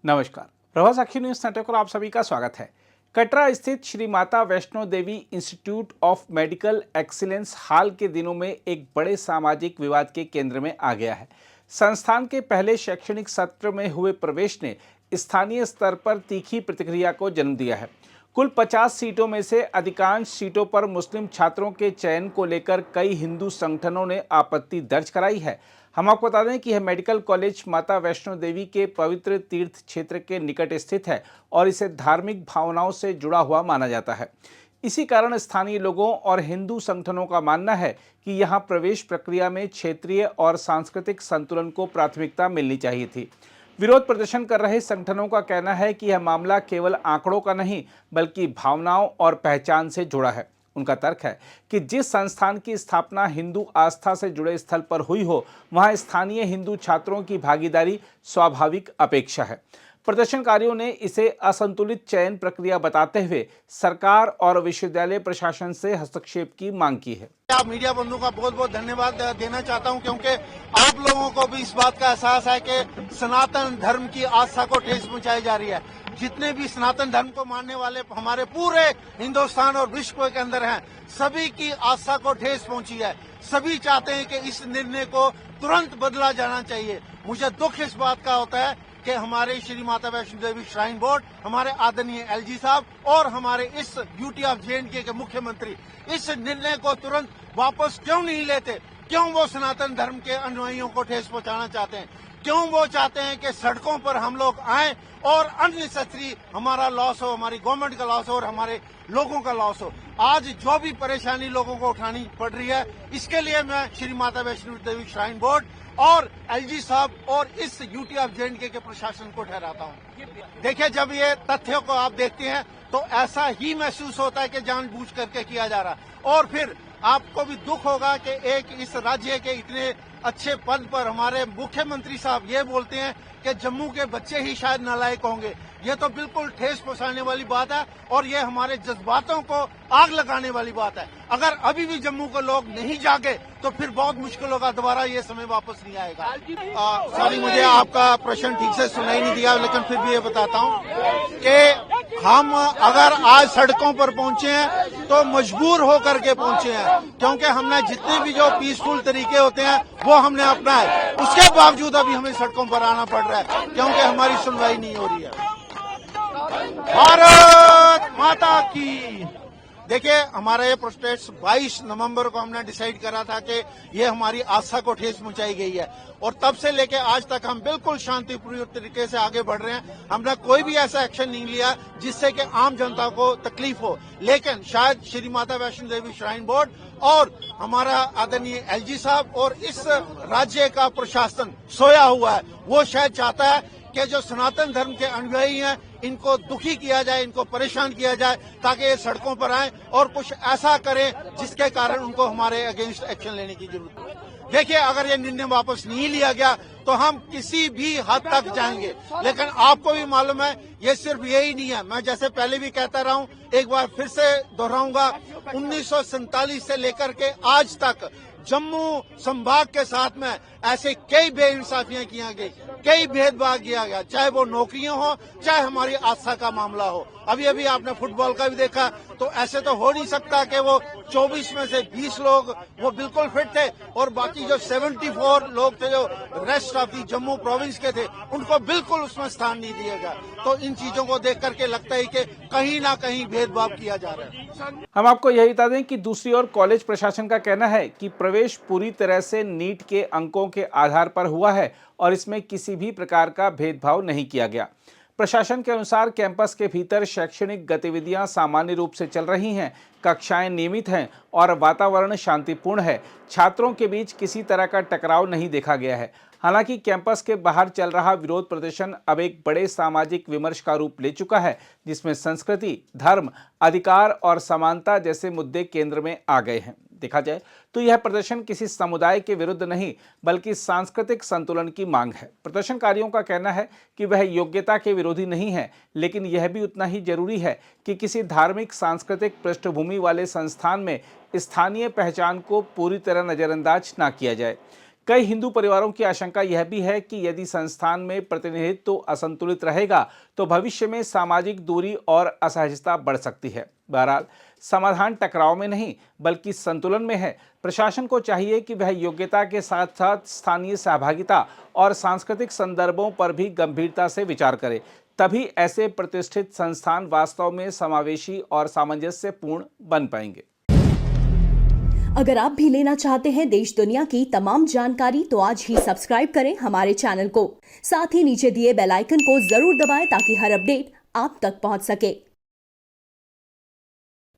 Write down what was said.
नमस्कार, प्रभा साक्षी news network पर आप सभी का स्वागत है। कटरा स्थित Shri Mata Vaishno Devi institute of medical excellence हाल के दिनों में एक बड़े सामाजिक विवाद के केंद्र में आ गया है। संस्थान के पहले शैक्षणिक सत्र में हुए प्रवेश ने स्थानीय स्तर पर तीखी प्रतिक्रिया को जन्म दिया है। कुल 50 सीटों में से अधिकांश सीटों पर मुस्लिम छात्रों के चयन को लेकर कई हिंदू संगठनों ने आपत्ति दर्ज कराई है। हम आपको बता दें कि यह मेडिकल कॉलेज माता वैष्णो देवी के पवित्र तीर्थ क्षेत्र के निकट स्थित है और इसे धार्मिक भावनाओं से जुड़ा हुआ माना जाता है। इसी कारण स्थानीय लोगों और हिंदू संगठनों का मानना है कि यहां प्रवेश प्रक्रिया में क्षेत्रीय और सांस्कृतिक संतुलन को प्राथमिकता मिलनी चाहिए थी। विरोध प्रदर्शन कर रहे संगठनों का कहना है कि यह मामला केवल आंकड़ों का नहीं बल्कि भावनाओं और पहचान से जुड़ा है। उनका तर्क है कि जिस संस्थान की स्थापना हिंदू आस्था से जुड़े स्थल पर हुई हो, वहां स्थानीय हिंदू छात्रों की भागीदारी स्वाभाविक अपेक्षा है। प्रदर्शनकारियों ने इसे असंतुलित चयन प्रक्रिया बताते हुए सरकार और विश्वविद्यालय प्रशासन से हस्तक्षेप की मांग की है। आप मीडिया बंधुओं का बहुत बहुत धन्यवाद देना चाहता हूं, क्योंकि आप लोगों को भी इस बात का एहसास है कि सनातन धर्म की आस्था को ठेस पहुंचाई जा रही है। जितने भी सनातन धर्म को मानने वाले हमारे पूरे हिंदुस्तान और विश्व के अंदर हैं, सभी की आस्था को ठेस पहुंची है। सभी चाहते हैं कि इस निर्णय को तुरंत बदला जाना चाहिए। मुझे दुख इस बात का होता है कि हमारे श्री माता वैष्णो देवी श्राइन बोर्ड, हमारे आदरणीय एलजी साहब और हमारे इस यूटी ऑफ जे के मुख्यमंत्री इस निर्णय को तुरंत वापस क्यों नहीं लेते? क्यों वो सनातन धर्म के अनुयायियों को ठेस पहुंचाना चाहते हैं? क्यों वो चाहते हैं कि सड़कों पर हम लोग आए और अननेसेसरी हमारा लॉस हो, हमारी गवर्नमेंट का लॉस हो और हमारे लोगों का लॉस हो? आज जो भी परेशानी लोगों को उठानी पड़ रही है, इसके लिए मैं श्री माता वैष्णो देवी श्राइन बोर्ड और एलजी साहब और इस यूटी ऑफ जे के प्रशासन को ठहराता हूं। देखिए, जब ये तथ्यों को आप देखते हैं तो ऐसा ही महसूस होता है कि जानबूझ करके किया जा रहा है। और फिर आपको भी दुख होगा कि एक इस राज्य के इतने अच्छे पद पर हमारे मुख्यमंत्री साहब ये बोलते हैं कि जम्मू के बच्चे ही शायद नालायक होंगे। ये तो बिल्कुल ठेस पहुंचाने वाली बात है और ये हमारे जज्बातों को आग लगाने वाली बात है। अगर अभी भी जम्मू के लोग नहीं जागे तो फिर बहुत मुश्किल होगा, दोबारा ये समय वापस नहीं आएगा। सॉरी, मुझे आपका प्रश्न ठीक से सुनाई नहीं दिया, लेकिन फिर भी ये बताता हूँ कि हम अगर आज सड़कों पर पहुंचे हैं तो मजबूर होकर के पहुंचे हैं, क्योंकि हमने जितने भी जो पीसफुल तरीके होते हैं वो हमने अपनाए। उसके बावजूद अभी हमें सड़कों पर आना पड़ रहा है क्योंकि हमारी सुनवाई नहीं हो रही है। भारत माता की। देखिए, हमारा ये प्रोटेस्ट 22 नवंबर को हमने डिसाइड करा था कि ये हमारी आस्था को ठेस पहुंचाई गई है और तब से लेके आज तक हम बिल्कुल शांतिपूर्ण तरीके से आगे बढ़ रहे हैं। हमने कोई भी ऐसा एक्शन नहीं लिया जिससे कि आम जनता को तकलीफ हो, लेकिन शायद श्री माता वैष्णो देवी श्राइन बोर्ड और हमारा आदरणीय एलजी साहब और इस राज्य का प्रशासन सोया हुआ है। वो शायद चाहता है कि जो सनातन धर्म के अनुयायी हैं इनको दुखी किया जाए, इनको परेशान किया जाए, ताकि ये सड़कों पर आए और कुछ ऐसा करें जिसके कारण उनको हमारे अगेंस्ट एक्शन लेने की जरूरत है। देखिए, अगर ये निर्णय वापस नहीं लिया गया तो हम किसी भी हद तक जाएंगे, लेकिन आपको भी मालूम है ये सिर्फ यही नहीं है। मैं जैसे पहले भी कहता रहा हूं, एक बार फिर से दोहराऊंगा, 1947 से लेकर के आज तक जम्मू संभाग के साथ में ऐसे कई बेइंसाफियां किया गई, कई भेदभाव किया गया, चाहे वो नौकरियां हो, चाहे हमारी आस्था का मामला हो। अभी अभी आपने फुटबॉल का भी देखा, तो ऐसे तो हो नहीं सकता कि वो 24 में से 20 लोग वो बिल्कुल फिट थे और बाकी जो 74 लोग थे जो rest of the Jammu province के थे उनको बिल्कुल उसमें स्थान नहीं दिया गया। तो इन चीजों को देख करके लगता है कि कहीं ना कहीं भेदभाव किया जा रहा है। हम आपको यही बता दें कि दूसरी ओर कॉलेज प्रशासन का कहना है कि प्रवेश पूरी तरह से नीट के अंकों के आधार पर हुआ है और इसमें किसी भी प्रकार का भेदभाव नहीं किया गया। प्रशासन के अनुसार कैंपस के भीतर शैक्षणिक गतिविधियां सामान्य रूप से चल रही हैं, कक्षाएं नियमित हैं और वातावरण शांतिपूर्ण है। छात्रों के बीच किसी तरह का टकराव नहीं देखा गया है। हालांकि कैंपस के बाहर चल रहा विरोध प्रदर्शन अब एक बड़े सामाजिक विमर्श का रूप ले चुका है, जिसमें संस्कृति, धर्म, अधिकार और समानता जैसे मुद्दे केंद्र में आ गए हैं। देखा जाए तो यह प्रदर्शन किसी समुदाय के विरुद्ध नहीं बल्कि सांस्कृतिक संतुलन की मांग है। प्रदर्शनकारियों का कहना है कि वह योग्यता के विरोधी नहीं है, लेकिन यह भी उतना ही जरूरी है कि किसी धार्मिक सांस्कृतिक पृष्ठभूमि वाले संस्थान में स्थानीय पहचान को पूरी तरह नजरअंदाज ना किया जाए। कई हिंदू परिवारों की आशंका यह भी है कि यदि संस्थान में प्रतिनिधित्व असंतुलित रहेगा तो भविष्य में सामाजिक दूरी और असहजता बढ़ सकती है। बहरहाल समाधान टकराव में नहीं बल्कि संतुलन में है। प्रशासन को चाहिए कि वह योग्यता के साथ साथ स्थानीय सहभागिता और सांस्कृतिक संदर्भों पर भी गंभीरता से विचार करे। तभी ऐसे प्रतिष्ठित संस्थान वास्तव में समावेशी और सामंजस्यपूर्ण बन पाएंगे। अगर आप भी लेना चाहते हैं देश दुनिया की तमाम जानकारी तो आज ही सब्सक्राइब करें हमारे चैनल को। साथ ही नीचे दिए बेल आइकन को जरूर दबाएं ताकि हर अपडेट आप तक पहुंच सके।